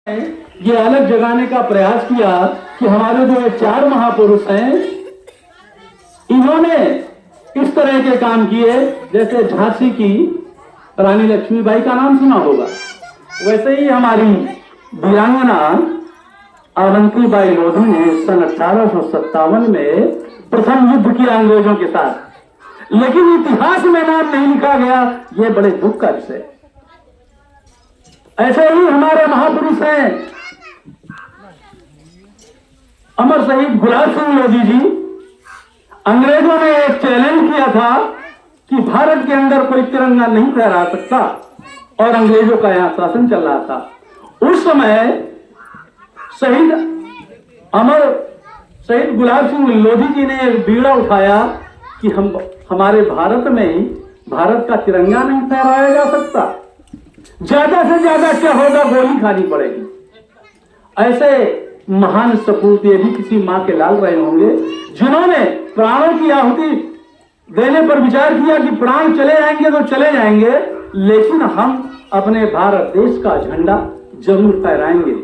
ये अलग जगाने का प्रयास किया कि हमारे जो ये चार महापुरुष हैं इन्होंने इस तरह के काम किए। जैसे झांसी की रानी लक्ष्मीबाई का नाम सुना होगा, वैसे ही हमारी वीरांगना अवंतीबाई लोधी ने सन 1857 में प्रथम युद्ध किया अंग्रेजों के साथ, लेकिन इतिहास में नाम नहीं लिखा गया। ये बड़े दुख का विषय। ऐसे ही हमारे महापुरुष हैं अमर शहीद गुलाब सिंह लोधी जी। अंग्रेजों ने एक चैलेंज किया था कि भारत के अंदर कोई तिरंगा नहीं फहरा सकता, और अंग्रेजों का यहां शासन चल रहा था। उस समय शहीद गुलाब सिंह लोधी जी ने एक बीड़ा उठाया कि हमारे भारत में भारत का तिरंगा नहीं फहराया जा सकता, ज्यादा से ज्यादा क्या होगा, गोली खानी पड़ेगी। ऐसे महान सपूत ये भी किसी मां के लाल रहे होंगे जिन्होंने प्राणों की आहुति देने पर विचार किया कि प्राण चले जाएंगे तो चले जाएंगे, लेकिन हम अपने भारत देश का झंडा जरूर फहराएंगे।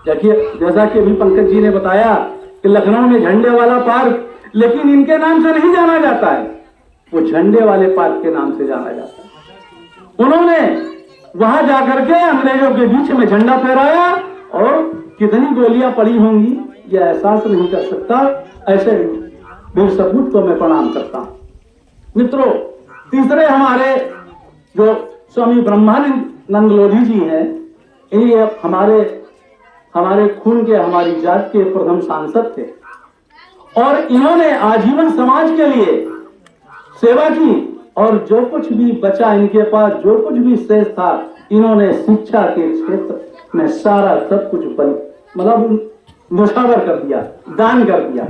जैसा कि अभी पंकज जी ने बताया कि लखनऊ में झंडे वाला पार्क, लेकिन इनके नाम से नहीं जाना जाता है, वो झंडे वाले पार्क के नाम से जाना जाता है। उन्होंने वहां जाकर के अंग्रेजों के बीच में झंडा फहराया, और कितनी गोलियां पड़ी होंगी यह एहसास नहीं कर सकता। ऐसे वीर सपूत को मैं प्रणाम करता हूं। मित्रों, तीसरे हमारे जो स्वामी ब्रह्मानंद लोधी जी हैं, ये हमारे खून के, हमारी जात के प्रथम सांसद थे, और इन्होंने आजीवन समाज के लिए सेवा की, और जो कुछ भी बचा इनके पास, जो कुछ भी शेष था, इन्होंने शिक्षा के क्षेत्र में सारा सब कुछ मतलब मुशावर कर दिया, दान कर दिया।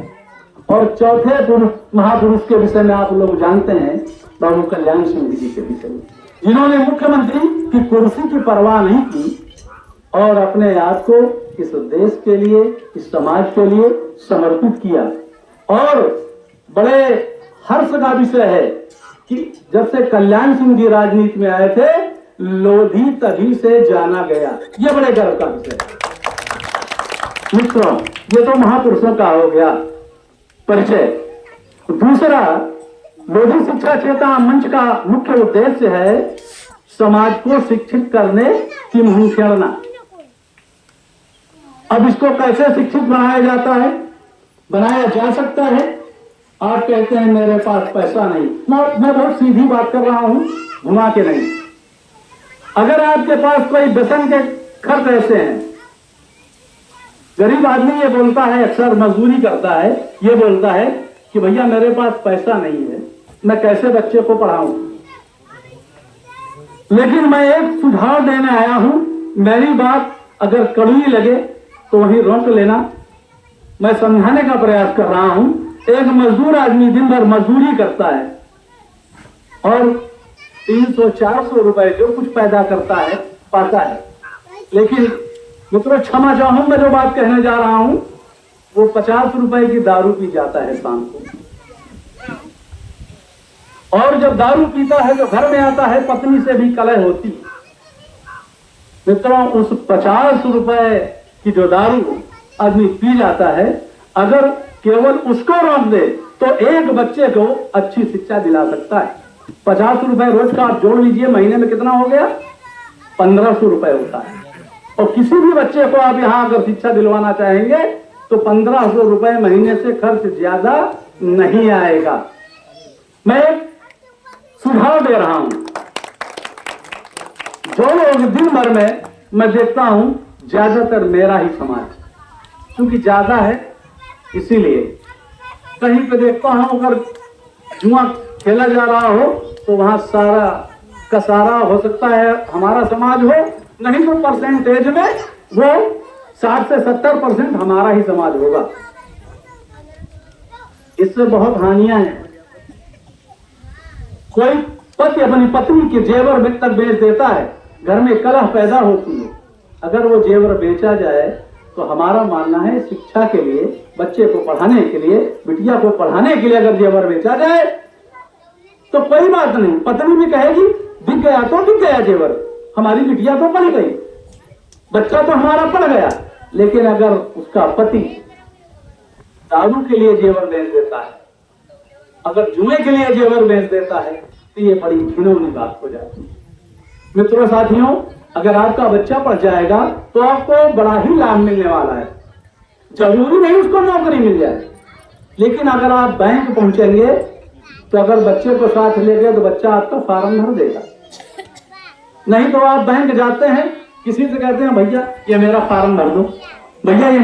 और चौथे महापुरुष के विषय में आप लोग जानते हैं, बाबू कल्याण सिंह जी के विषय में, जिन्होंने मुख्यमंत्री की कुर्सी की परवाह नहीं की और अपने आप को इस देश के लिए, इस समाज के लिए समर्पित किया। और बड़े हर्ष का विषय है कि जब से कल्याण सिंह जी राजनीति में आए थे, लोधी तभी से जाना गया। ये बड़े गर्व का विषय है। मित्रों, ये तो महापुरुषों का हो गया परिचय। दूसरा, लोधी शिक्षा चेतना मंच का मुख्य उद्देश्य है समाज को शिक्षित करने की मुहिम छेड़ना। अब इसको कैसे शिक्षित बनाया जाता है, बनाया जा सकता है? आप कहते हैं मेरे पास पैसा नहीं, मैं बहुत सीधी बात कर रहा हूं, घुमा के नहीं। अगर आपके पास कोई व्यसन के खर्च ऐसे हैं, गरीब आदमी ये बोलता है, अक्सर मजदूरी करता है, ये बोलता है कि भैया मेरे पास पैसा नहीं है, मैं कैसे बच्चे को पढ़ाऊं। लेकिन मैं एक सुझाव देने आया हूं, मेरी बात अगर कड़वी लगे तो वहीं रोक लेना। मैं समझाने का प्रयास कर रहा हूं। एक मजदूर आदमी दिन भर मजदूरी करता है और 300-400 रुपए जो कुछ पैदा करता है पाता है, लेकिन मित्रों क्षमा चाहूं, मैं जो बात कहने जा रहा हूं वो 50 रुपए की दारू पी जाता है शाम को, और जब दारू पीता है तो घर में आता है, पत्नी से भी कलह होती। मित्रों, उस 50 रुपए की जो दारू आदमी पी जाता है, अगर केवल उसको रोक दे तो एक बच्चे को अच्छी शिक्षा दिला सकता है। 50 रुपए रोज का आप जोड़ लीजिए, महीने में कितना हो गया? 1500 रुपए होता है। और किसी भी बच्चे को आप यहां अगर शिक्षा दिलवाना चाहेंगे तो 1500 रुपए महीने से खर्च ज्यादा नहीं आएगा। मैं एक सुझाव दे रहा हूं। जो लोग दिन भर में, मैं देखता हूं ज्यादातर मेरा ही समाज, क्योंकि ज्यादा है इसीलिए, कहीं पे देखता हूं अगर जुआ खेला जा रहा हो तो वहां सारा का सारा हो सकता है हमारा समाज हो, नहीं तो परसेंटेज में वो 60 से 70% हमारा ही समाज होगा। इससे बहुत हानियां हैं। कोई पति अपनी पत्नी के जेवर तक बेच देता है, घर में कलह पैदा होती है। अगर वो जेवर बेचा जाए तो हमारा मानना है शिक्षा के लिए, बच्चे को पढ़ाने के लिए, बिटिया को पढ़ाने के लिए अगर जेवर बेचा जाए तो कोई बात नहीं, पत्नी भी कहेगी बिक गया तो बिक गया जेवर, हमारी बिटिया तो पढ़ गई। बच्चा तो हमारा पढ़ गया, लेकिन अगर उसका पति दारू के लिए जेवर बेच देता है, अगर जुए के लिए जेवर बेच देता है, तो ये बड़ी घिनौनी बात हो जाती है। मित्रों साथियों, अगर आपका बच्चा पढ़ जाएगा तो आपको बड़ा ही लाभ मिलने वाला है। जरूरी नहीं उसको नौकरी मिल जाए, लेकिन अगर आप बैंक पहुंचेंगे तो अगर बच्चे को साथ ले गए तो बच्चा आपका फॉर्म भर देगा। नहीं तो आप बैंक जाते हैं, किसी से कहते हैं भैया ये मेरा फॉर्म भर दो, भैया ये